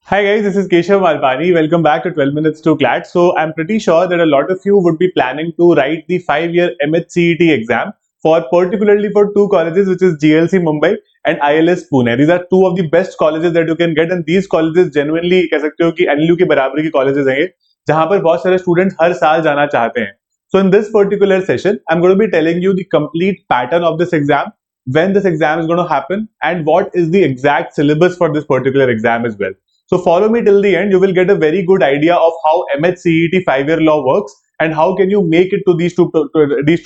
Hi guys, this is Keshav Malpani. Welcome back to 12 Minutes to CLAT. So I'm pretty sure that a lot of you would be planning to write the 5-year MHCET exam for particularly for two colleges, which is GLC Mumbai and ILS Pune. These are two of the best colleges that you can get, and these colleges genuinely कह सकते हो कि NLU के बराबर की colleges हैं ये, जहाँ पर बहुत सारे students हर साल जाना चाहते हैं. So in this particular session, I'm going to be telling you the complete pattern of this exam, when this exam is going to happen, and what is the exact syllabus for this particular exam as well. So follow me till the end. You will get a very good idea of how MHCET 5-year law works and how can you make it to these two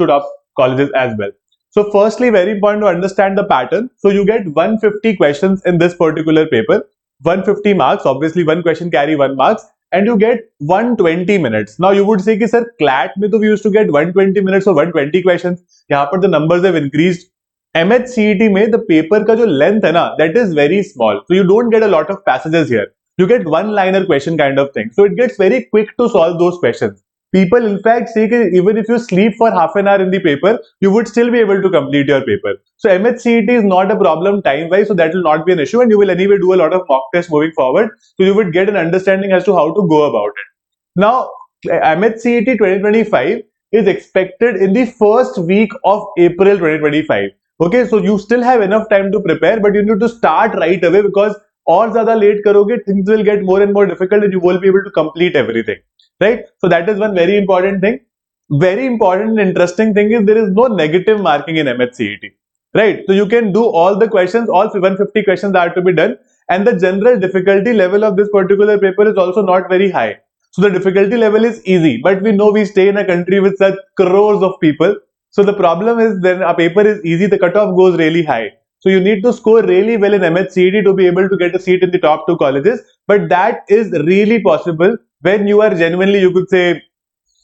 top colleges as well. So firstly, very important to understand the pattern. So you get 150 questions in this particular paper, 150 marks. Obviously, one question carry 1 marks, and you get 120 minutes. Now you would say कि sir CLAT में तो we used to get 120 minutes or 120 questions. यहाँ पर the numbers have increased. MHCET में the paper का जो length है ना, that is very small, so you don't get a lot of passages here. You get one-liner question kind of thing, so it gets very quick to solve those questions. People in fact say that even if you sleep for half an hour in the paper, you would still be able to complete your paper. So MHCET is not a problem time-wise, so that will not be an issue, and you will anyway do a lot of mock tests moving forward, so you would get an understanding as to how to go about it. Now, MHCET 2025 is expected in the first week of April 2025. Okay, so you still have enough time to prepare, but you need to start right away because और ज़्यादा late करोगे things will get more and more difficult and you won't be able to complete everything, right? So that is one very important thing. Very important and interesting thing is there is no negative marking in MHCET, right? So you can do all the questions, all 150 questions are to be done, and the general difficulty level of this particular paper is also not very high. So the difficulty level is easy, but we know we stay in a country with such crores of people. So the problem is when a paper is easy, the cutoff goes really high. So you need to score really well in MHCET to be able to get a seat in the top two colleges. But that is really possible when you are genuinely, you could say,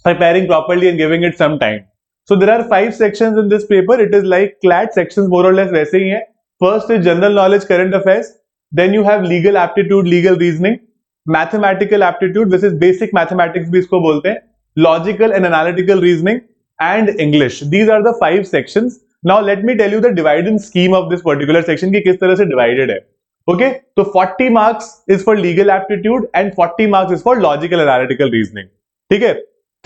preparing properly and giving it some time. So there are 5 sections in this paper. It is like CLAT sections more or less वैसे ही हैं. First is general knowledge, current affairs. Then you have legal aptitude, legal reasoning, mathematical aptitude, which is basic mathematics भी इसको बोलते हैं, logical and analytical reasoning, and English. These are the 5 sections. Now let me tell you the divide and scheme of this particular section कि किस तरह से divided है. Okay, so 40 marks is for legal aptitude and 40 marks is for logical analytical reasoning. ठीक है,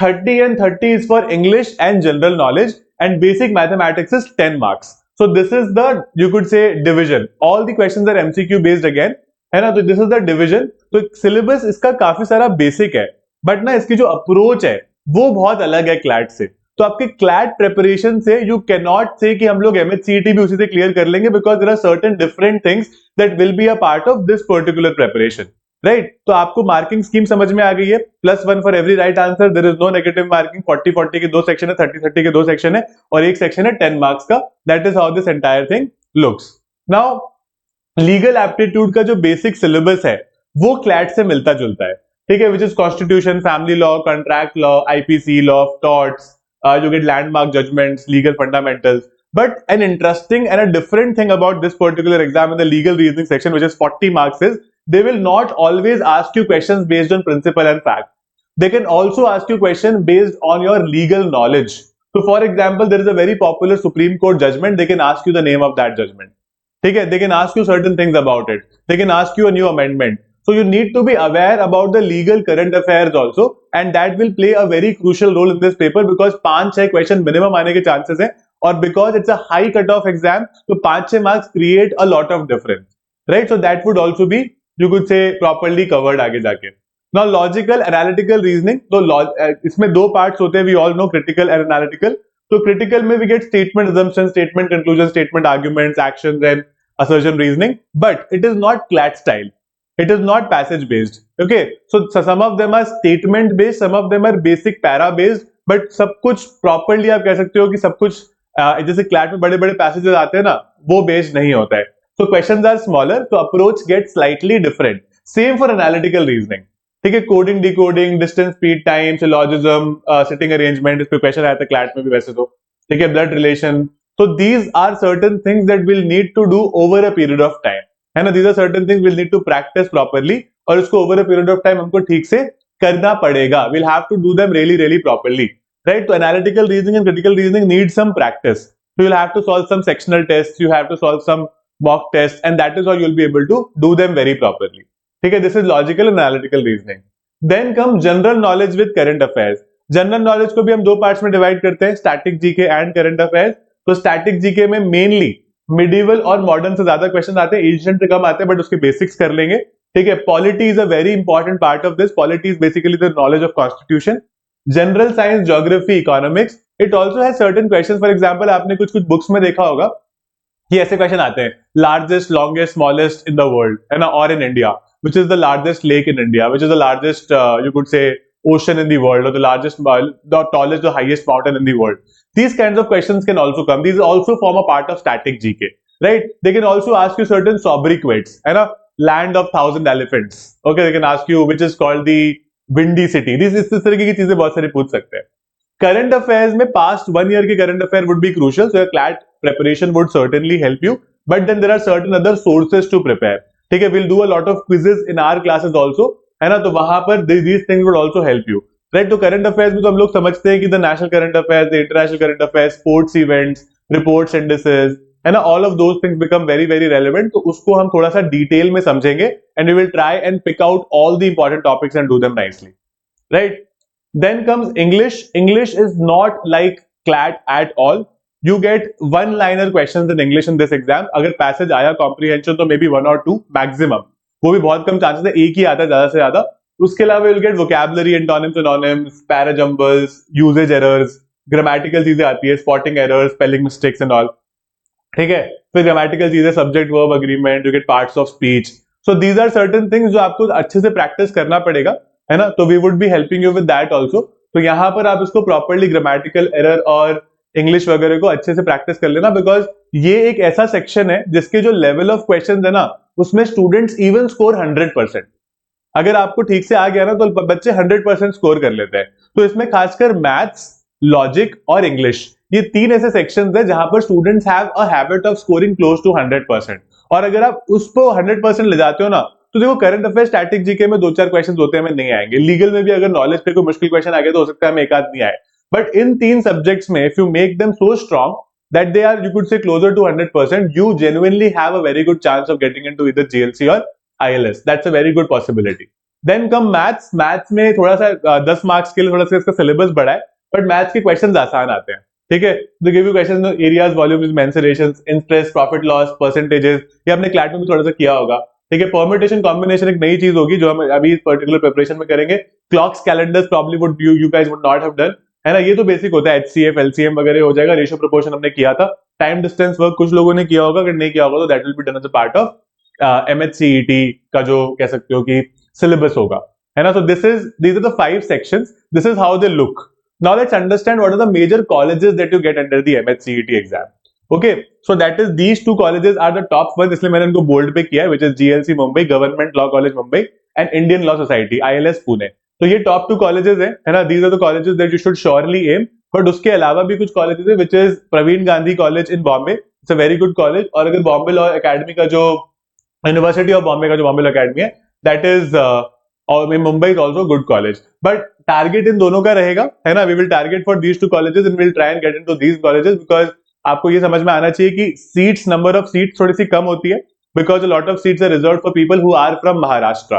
30 and 30 is for English and general knowledge, and basic mathematics is 10 marks. So this is the, you could say, division. All the questions are MCQ based again, है ना? तो this is the division. तो syllabus इसका काफी सारा basic है, but ना इसकी जो approach है वो बहुत अलग है CLAT से. तो आपके CLAT प्रेपरेशन से यू कैन नॉट से कि हम लोग MHCET भी उसी से क्लियर कर लेंगे because there are certain different things that will be a part of this particular preparation, right? तो आपको मार्किंग स्कीम समझ में आ गई है. +1 for every right answer. There is no negative marking. 40-40 के 2 सेक्शन है, 30-30 के 2 सेक्शन है और एक सेक्शन है 10 मार्क्स का. That is how this entire thing looks. Now legal aptitude का जो बेसिक सिलेबस है वो CLAT से मिलता जुलता है, ठीक है, which is constitution, family law, contract law, IPC law of torts, you get landmark judgments, legal fundamentals. But an interesting and a different thing about this particular exam in the legal reasoning section, which is 40 marks, is they will not always ask you questions based on principle and fact. They can also ask you questions based on your legal knowledge. So for example, there is a very popular Supreme Court judgment. They can ask you the name of that judgment. Okay? They can ask you certain things about it. They can ask you a new amendment. So you need to be aware about the legal current affairs also, and that will play a very crucial role in this paper because 5-6 question minimum आने के chances हैं, और because it's a high cutoff exam, तो 5-6 marks create a lot of difference, right? So that would also be, you could say, properly covered आगे जाके. Now logical analytical reasoning, तो इसमें 2 parts होते हैं. We all know critical and analytical. So critical में we get statement, assumption, statement, conclusion, statement, arguments, actions, and assertion reasoning, but it is not CLAT style. It is not passage based. Okay, so some of them are statement based, some of them are basic para based, but सब कुछ properly आप कह सकते हो कि सब कुछ जैसे CLAT में बड़े बड़े passages आते हैं ना, वो based नहीं होता है. So questions are smaller, so approach gets slightly different. Same for analytical reasoning. ठीक है, coding, decoding, distance, speed, time, syllogism, sitting arrangement, इस पे question आया था CLAT में भी वैसे तो, ठीक है, blood relation. So these are certain things that we'll need to do over a period of time. है ना? These are certain things we'll need to practice properly, और इसको over a period of time हमको ठीक से करना पड़ेगा. We'll have to do them really, really properly, right? So analytical reasoning and critical reasoning need some practice. So you'll have to solve some sectional tests, you have to solve some mock tests, and that is how you'll be able to do them very properly. ठीक है, this is logical analytical reasoning. Then come general knowledge with current affairs. General knowledge को भी हम दो parts में divide करते हैं, static GK and current affairs. तो स्टैटिक जीके में मेनली मिडिवल और मॉडर्न से ज्यादा क्वेश्चन आते हैं, एंशिएंट से कम आते हैं, बट उसके बेसिक्स कर लेंगे। ठीक है, polity is a very important part of this. Polity is basically the knowledge of constitution. General science, geography, economics, it also has certain question. For example, आपने कुछ कुछ बुक्स में देखा होगा कि ऐसे क्वेश्चन आते हैं, largest, longest, smallest in the world, है ना, और in India, which is the largest lake in India, which is the largest, you could say, ocean in the world, or the largest, the tallest, the highest mountain in the world. These kinds of questions can also come. These also form a part of static GK, right? They can also ask you certain sobriquets, है ना, land of thousand elephants. Okay, they can ask you which is called the windy city. These इस तरीके की चीजें बहुत सारी पूछ सकते हैं। करंट अफेयर्स में पास्ट 1 year के current affair would be crucial, so your CLAT preparation would certainly help you, but then there are certain other sources to prepare. ठीक है, will do a lot of quizzes in our classes also, है ना, तो वहां पर these things would also help you, right. तो current affairs में तो हम लोग समझते हैं कि the national current affairs, the international current affairs, sports events, reports, indices, है ना, all of those things become very very relevant. तो उसको हम थोड़ा सा डिटेल में समझेंगे and we will try and pick out all the important topics and do them nicely, right. Then comes English. English is not like CLAT at all. You get one-liner questions in English in this exam. अगर passage आया comprehension तो maybe 1 or 2 maximum. वो भी बहुत कम chances है, एक ही आता है ज्यादा से ज्यादा। उसके अलावा you'll get vocabulary, antonyms, synonyms, parajumbles, usage errors, grammatical चीजें आती है, spotting errors, spelling mistakes and all. ठीक है, फिर grammatical चीजें, subject verb agreement, you get parts of speech. So these are certain things जो आपको अच्छे से practice करना पड़ेगा, है ना, तो we would be helping you with that also. तो यहाँ पर आप इसको प्रॉपरली ग्रामेटिकल एरर और इंग्लिश वगैरह को अच्छे से प्रैक्टिस कर लेना, बिकॉज ये एक ऐसा सेक्शन है जिसके जो लेवल ऑफ क्वेश्चन है ना, उसमें स्टूडेंट्स इवन स्कोर 100%। अगर आपको ठीक से आ गया ना तो बच्चे 100% स्कोर कर लेते हैं। तो इसमें खासकर मैथ्स, लॉजिक और इंग्लिश, ये तीन ऐसे सेक्शंस हैं जहां पर students have a habit of scoring close to 100%। और अगर आप उसको 100% ले जाते हो ना, तो देखो करंट अफेयर, स्टैटिक जीके में 2-4 क्वेश्चंस होते हैं, हमें नहीं आएंगे। लीगल में भी अगर नॉलेज पे कोई मुश्किल क्वेश्चन आ गया तो हो सकता है हमें एक आध नहीं आए। बट इन तीन सब्जेक्ट्स में if you make them so strong that they are, you could say, closer to 100%, you genuinely have a very good chance of getting into either GLC or ILS. That's a very good possibility. Then come maths. Maths में थोड़ा सा 10 marks के लिए थोड़ा सा इसका syllabus बड़ा है, बट मैथ्स के क्वेश्चंस आसान आते हैं। ठीक है, तो give you questions, areas, volumes, mensurations, interest, profit loss, percentages, ये आपने क्लैट में भी थोड़ा सा किया होगा। ठीक है, परम्यूटेशन कॉम्बिनेशन एक नई चीज होगी जो हम अभी इस पर्टिकुलर प्रिपरेशन में करेंगे। Clocks, calendars probably would you guys would not have done, है ना, ये तो बेसिक होता है। HCF, LCM वगैरह हो जाएगा। रेशियो प्रोपोर्शन हमने किया था। टाइम डिस्टेंस वर्क कुछ लोगों ने किया होगा, अगर नहीं किया होगा तो that will be done as a part of MHCET का जो कह सकते हो कि सिलेबस होगा, है ना। So these are the 5 sections. This is how they look. Now let's understand what are the major colleges that you get under the MHCET exam. Okay, so that is these 2 colleges are the top ones, इसलिए मैंने इनको bold पे किया है, which is GLC Mumbai, Government Law College Mumbai and Indian Law Society, ILS Pune. तो ये top 2 colleges है ना। These are the colleges that you should surely aim. But उसके अलावा भी कुछ कॉलेजेस है, which is Praveen Gandhi college in Bombay, it's a very good college. और अगर बॉम्बे लॉ एकेडमी का जो यूनिवर्सिटी ऑफ बॉम्बे का जो बॉम्बे लॉ एकेडमी है, दैट इज और Mumbai is also good college. But target इन दोनों का रहेगा, है ना। We will target for these 2 colleges and will try and get into these colleges, because आपको ये समझ में आना चाहिए कि सीट्स, नंबर ऑफ सीट्स थोड़ी सी कम होती है, because a lot of seats are reserved for people who are from Maharashtra,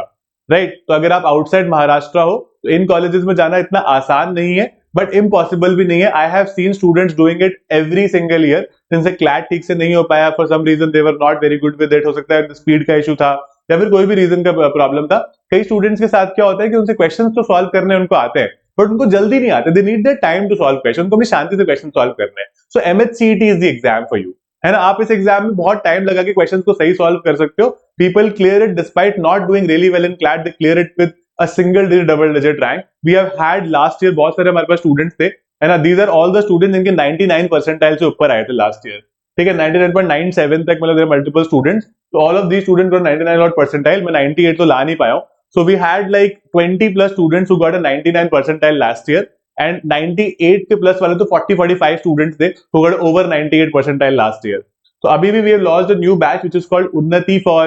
right. तो अगर आप आउटसाइड महाराष्ट्र हो तो इन कॉलेजेस में जाना इतना आसान नहीं है, बट इम्पॉसिबल भी नहीं है। I have seen students doing it every single year, जिनसे क्लैट ठीक से नहीं हो पाया, for some reason they were not very good with it. हो सकता है स्पीड का इशू था या फिर कोई भी रीजन का प्रॉब्लम था। कई स्टूडेंट्स के साथ क्या होता है कि उनसे क्वेश्चंस तो सॉल्व करने उनको आते हैं, बट उनको जल्दी नहीं आते। They need their time to solve question, उनको अपनी शांति से क्वेश्चन सॉल्व करने हैं। So MHCET is the exam for you, है ना। आप इस एग्जाम में बहुत टाइम लगा के क्वेश्चंस को सही सॉल्व कर सकते हो। People clear it despite not doing really well in CLAT, they clear it with a single digit, double digit rank. We have had last year बहुत सारे हमारे पास स्टूडेंट्स थे, है ना। These are all the students जिनके 99 percentile से ऊपर आए थे लास्ट ईयर। ठीक है, 99.97 तक, मतलब there are multiple students, so all of these students got 99 odd percentile. मैं 98 तो ला नहीं पाया हूँ। So we had like 20 plus students who got a 99 percentile last year, and 98 के प्लस वाले तो 40-45 स्टूडेंट्स थे who got over 98 percentile last year. So अभी भी we have launched a new batch which is called Unnati for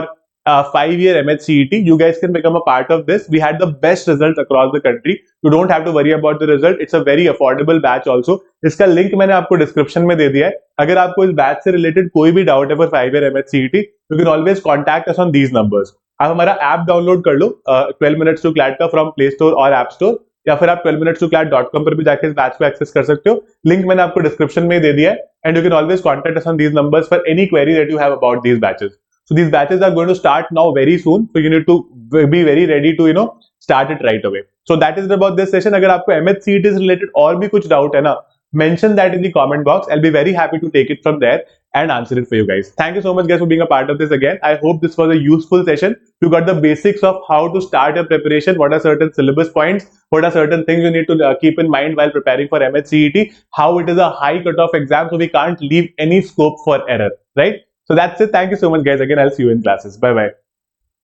5-year MHCET. You guys can become a part of this. We had the best results across the country. You don't have to worry about the result. It's a very affordable batch also. इसका link मैंने आपको description में दे दिया है। अगर आपको इस batch से रिलेटेड कोई भी डाउट है for 5-year MHCET, you can always contact us on these numbers. आप हमारा ऐप डाउनलोड कर लो 12 मिनट्स टू क्लैट का फ्रॉम प्ले स्टोर और ऐप स्टोर, या फिर आप 12minutes2class.com पर भी जाके इस बैच को एक्सेस कर सकते हो। लिंक मैंने आपको डिस्क्रिप्शन में दे दिया है, and you can always contact us on these numbers for any query that you have about these batches. So these batches are going to start now very soon, so you need to be very ready to start it right away. So that is about this session. अगर आपको MHCET से related और भी कुछ doubt है ना, mention that in the comment box. I'll be very happy to take it from there and answer it for you guys. Thank you so much guys for being a part of this again. I hope this was a useful session. You got the basics of how to start your preparation, what are certain syllabus points, what are certain things you need to keep in mind while preparing for MHCET, how it is a high cutoff exam, so we can't leave any scope for error, right? So that's it. Thank you so much, guys. Again, I'll see you in classes. Bye bye.